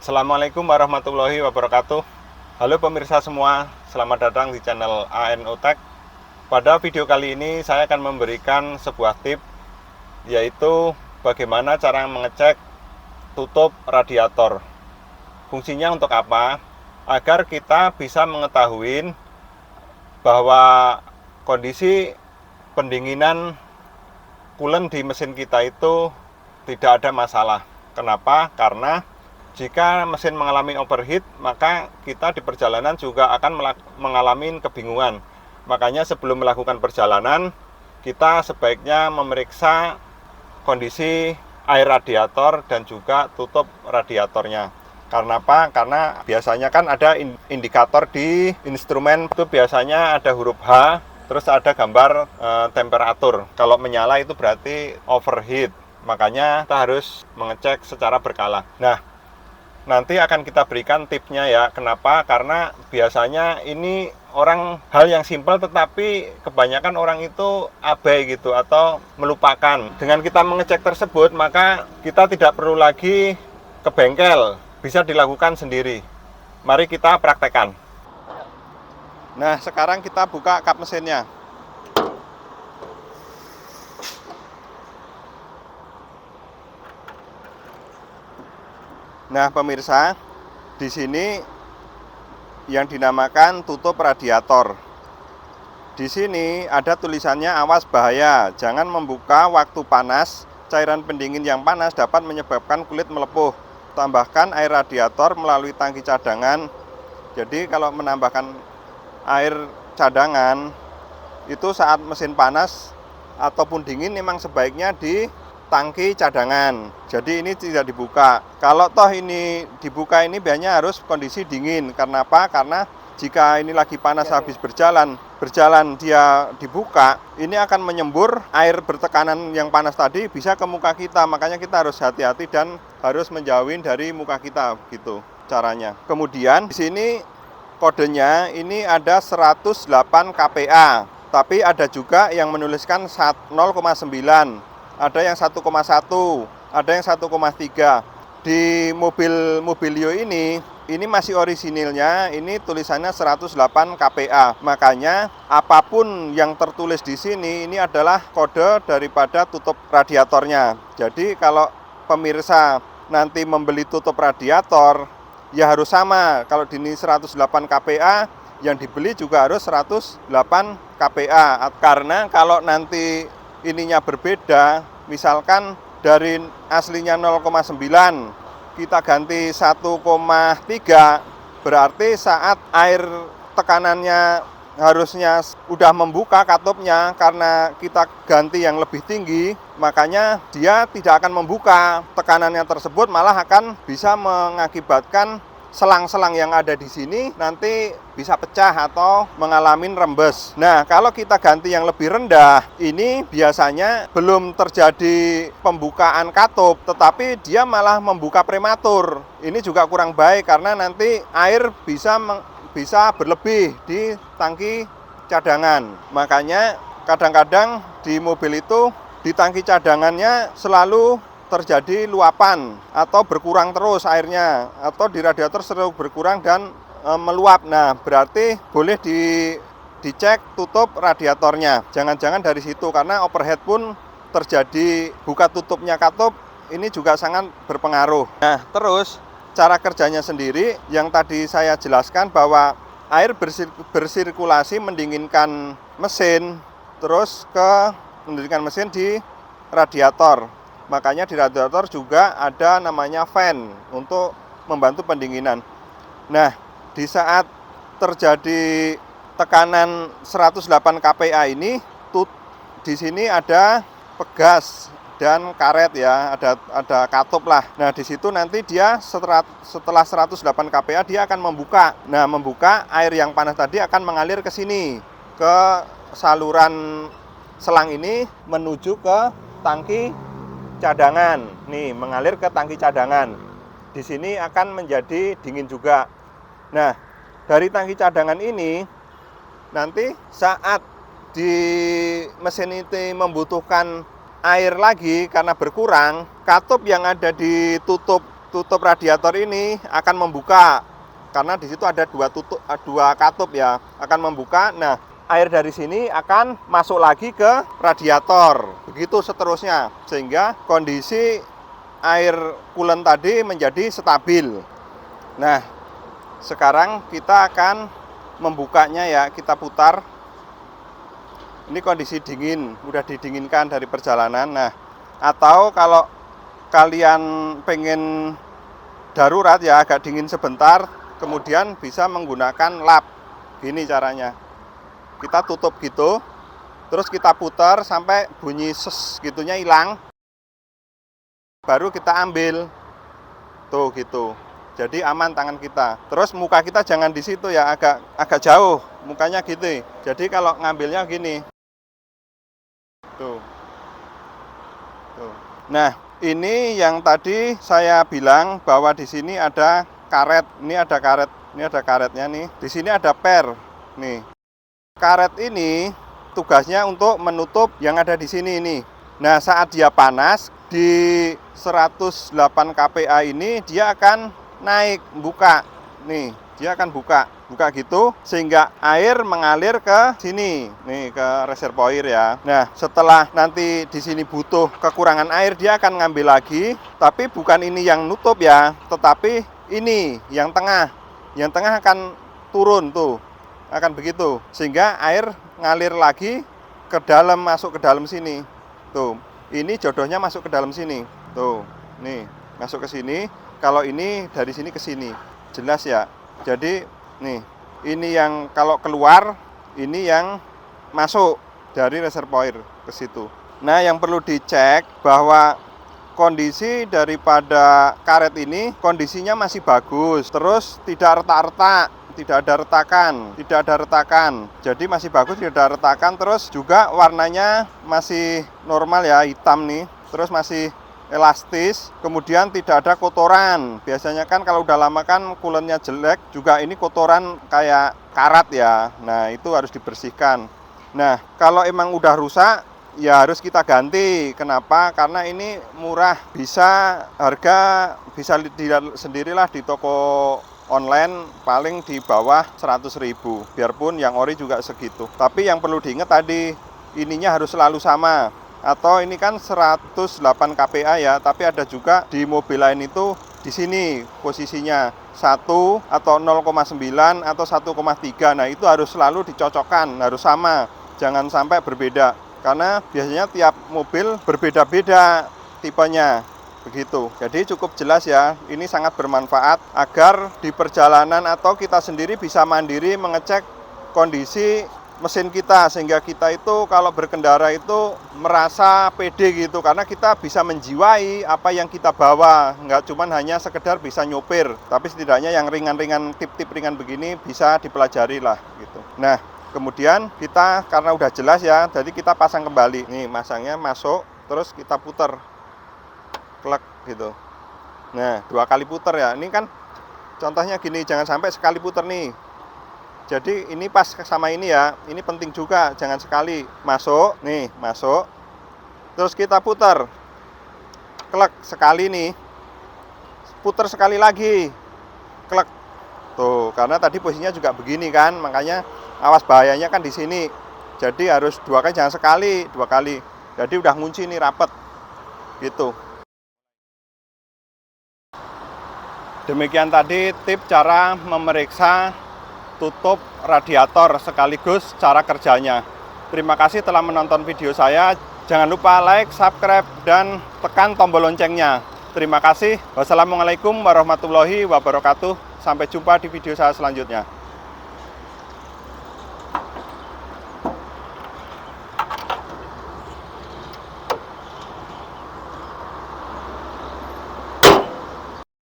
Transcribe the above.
Assalamualaikum warahmatullahi wabarakatuh. Halo pemirsa semua, selamat datang di channel ANO Tech. Pada video kali ini saya akan memberikan sebuah tip, yaitu bagaimana cara mengecek tutup radiator. Fungsinya untuk apa? Agar kita bisa mengetahui bahwa kondisi pendinginan coolant di mesin kita itu tidak ada masalah. Kenapa? Karena jika mesin mengalami overheat, maka kita di perjalanan juga akan mengalami kebingungan. Makanya sebelum melakukan perjalanan, kita sebaiknya memeriksa kondisi air radiator dan juga tutup radiatornya. Karena apa? Karena biasanya kan ada indikator di instrumen, itu biasanya ada huruf H, terus ada gambar temperatur. Kalau menyala itu berarti overheat. Makanya kita harus mengecek secara berkala. Nah, nanti akan kita berikan tipsnya ya. Kenapa? Karena biasanya ini hal yang simpel, tetapi kebanyakan orang itu abai gitu atau melupakan. Dengan kita mengecek tersebut, maka kita tidak perlu lagi ke bengkel, bisa dilakukan sendiri. Mari kita praktekkan. Nah, sekarang kita buka kap mesinnya. Nah, pemirsa, di sini yang dinamakan tutup radiator. Di sini ada tulisannya awas bahaya, jangan membuka waktu panas. Cairan pendingin yang panas dapat menyebabkan kulit melepuh. Tambahkan air radiator melalui tangki cadangan. Jadi kalau menambahkan air cadangan itu saat mesin panas ataupun dingin memang sebaiknya di tangki cadangan. Jadi ini tidak dibuka. Kalau toh ini dibuka, ini biasanya harus kondisi dingin. Karena apa? Karena jika ini lagi panas habis berjalan dia dibuka, ini akan menyembur air bertekanan yang panas tadi bisa ke muka kita. Makanya kita harus hati-hati dan harus menjauhin dari muka kita, gitu caranya. Kemudian di sini kodenya ini ada 108 kPa, tapi ada juga yang menuliskan 0,9. Ada yang 1,1, ada yang 1,3. Di mobil Mobilio ini masih orisinilnya, ini tulisannya 108 kPa. Makanya apapun yang tertulis di sini, ini adalah kode daripada tutup radiatornya. Jadi kalau pemirsa nanti membeli tutup radiator, ya harus sama. Kalau di ini 108 kPa, yang dibeli juga harus 108 kPa. Karena kalau nanti ininya berbeda, misalkan dari aslinya 0,9 kita ganti 1,3, berarti saat air tekanannya harusnya udah membuka katupnya, karena kita ganti yang lebih tinggi, makanya dia tidak akan membuka. Tekanannya tersebut malah akan bisa mengakibatkan selang-selang yang ada di sini nanti bisa pecah atau mengalami rembes. Nah, kalau kita ganti yang lebih rendah, ini biasanya belum terjadi pembukaan katup, tetapi dia malah membuka prematur. Ini juga kurang baik karena nanti air bisa berlebih di tangki cadangan. Makanya kadang-kadang di mobil itu di tangki cadangannya selalu terjadi luapan atau berkurang terus airnya, atau di radiator selalu berkurang dan meluap. Nah, berarti boleh dicek tutup radiatornya. Jangan-jangan dari situ, karena overheat pun terjadi, buka tutupnya katup ini juga sangat berpengaruh. Nah, terus cara kerjanya sendiri yang tadi saya jelaskan, bahwa air bersirkulasi mendinginkan mesin, terus mendinginkan mesin di radiator. Makanya di radiator juga ada namanya fan untuk membantu pendinginan. Nah, di saat terjadi tekanan 108 kPa ini, di sini ada pegas dan karet ya, ada katup lah. Nah, di situ nanti dia setelah 108 kPa dia akan membuka. Nah, membuka, air yang panas tadi akan mengalir ke sini, ke saluran selang ini menuju ke tangki cadangan. Nih, mengalir ke tangki cadangan. Di sini akan menjadi dingin juga. Nah, dari tangki cadangan ini nanti saat di mesin itu membutuhkan air lagi karena berkurang, katup yang ada di tutup tutup radiator ini akan membuka karena di situ ada dua katup ya, akan membuka. Nah, air dari sini akan masuk lagi ke radiator. Begitu seterusnya sehingga kondisi air coolant tadi menjadi stabil. Nah, sekarang kita akan membukanya ya, kita putar. Ini kondisi dingin, udah didinginkan dari perjalanan. Nah, atau kalau kalian pengen darurat ya, agak dingin sebentar, kemudian bisa menggunakan lap. Gini caranya. Kita tutup gitu, terus kita putar sampai bunyi ses gitunya hilang. Baru kita ambil. Tuh gitu. Jadi aman tangan kita. Terus muka kita jangan di situ ya, agak jauh. Mukanya gitu. Jadi kalau ngambilnya gini. Tuh. Tuh. Nah, ini yang tadi saya bilang bahwa di sini ada karet. Ini ada karet. Ini ada karetnya nih. Di sini ada per. Nih. Karet ini tugasnya untuk menutup yang ada di sini nih. Nah, saat dia panas di 108 kPa ini dia akan naik, buka. Nih, dia akan buka gitu sehingga air mengalir ke sini, nih ke reservoir ya. Nah, setelah nanti di sini butuh kekurangan air, dia akan ngambil lagi, tapi bukan ini yang nutup ya, tetapi ini yang tengah. Yang tengah akan turun tuh. Akan begitu sehingga air ngalir lagi ke dalam, masuk ke dalam sini. Tuh, ini jodohnya masuk ke dalam sini. Tuh, nih, masuk ke sini. Kalau ini dari sini ke sini. Jelas ya. Jadi nih, ini yang kalau keluar, ini yang masuk dari reservoir ke situ. Nah, yang perlu dicek bahwa kondisi daripada karet ini kondisinya masih bagus. Terus tidak retak-retak, tidak ada retakan. Jadi masih bagus, tidak ada retakan. Terus juga warnanya masih normal ya, hitam nih. Terus masih elastis, kemudian tidak ada kotoran. Biasanya kan kalau udah lama kan coolant-nya jelek, juga ini kotoran kayak karat ya. Nah, itu harus dibersihkan. Nah, kalau emang udah rusak, ya harus kita ganti. Kenapa? Karena ini murah, harga bisa dilihat sendirilah di toko online paling di bawah 100.000. Biarpun yang ori juga segitu. Tapi yang perlu diingat tadi, ininya harus selalu sama. Atau ini kan 108 kPa ya, tapi ada juga di mobil lain itu di sini posisinya 1 atau 0,9 atau 1,3. Nah, itu harus selalu dicocokkan, harus sama. Jangan sampai berbeda. Karena biasanya tiap mobil berbeda-beda tipenya. Begitu. Jadi cukup jelas ya, ini sangat bermanfaat agar di perjalanan atau kita sendiri bisa mandiri mengecek kondisi mesin kita, sehingga kita itu kalau berkendara itu merasa pede gitu, karena kita bisa menjiwai apa yang kita bawa, nggak cuman hanya sekedar bisa nyopir, tapi setidaknya yang ringan-ringan, tip-tip ringan begini bisa dipelajari lah gitu. Nah, kemudian kita karena udah jelas ya, jadi kita pasang kembali. Nih, masangnya masuk, terus kita putar, klek gitu. Nah, 2 kali putar ya. Ini kan contohnya gini, jangan sampai sekali putar nih. Jadi ini pas sama ini ya, ini penting juga, jangan sekali masuk, nih masuk, terus kita putar, klek sekali nih, putar sekali lagi, klek, tuh, karena tadi posisinya juga begini kan, makanya awas bahayanya kan di sini, jadi harus 2 kali, jangan sekali, 2 kali, jadi udah ngunci nih rapet, gitu. Demikian tadi tip cara memeriksa tutup radiator sekaligus cara kerjanya. Terima kasih telah menonton video saya. Jangan lupa like, subscribe, dan tekan tombol loncengnya. Terima kasih. Wassalamualaikum warahmatullahi wabarakatuh. Sampai jumpa di video saya selanjutnya.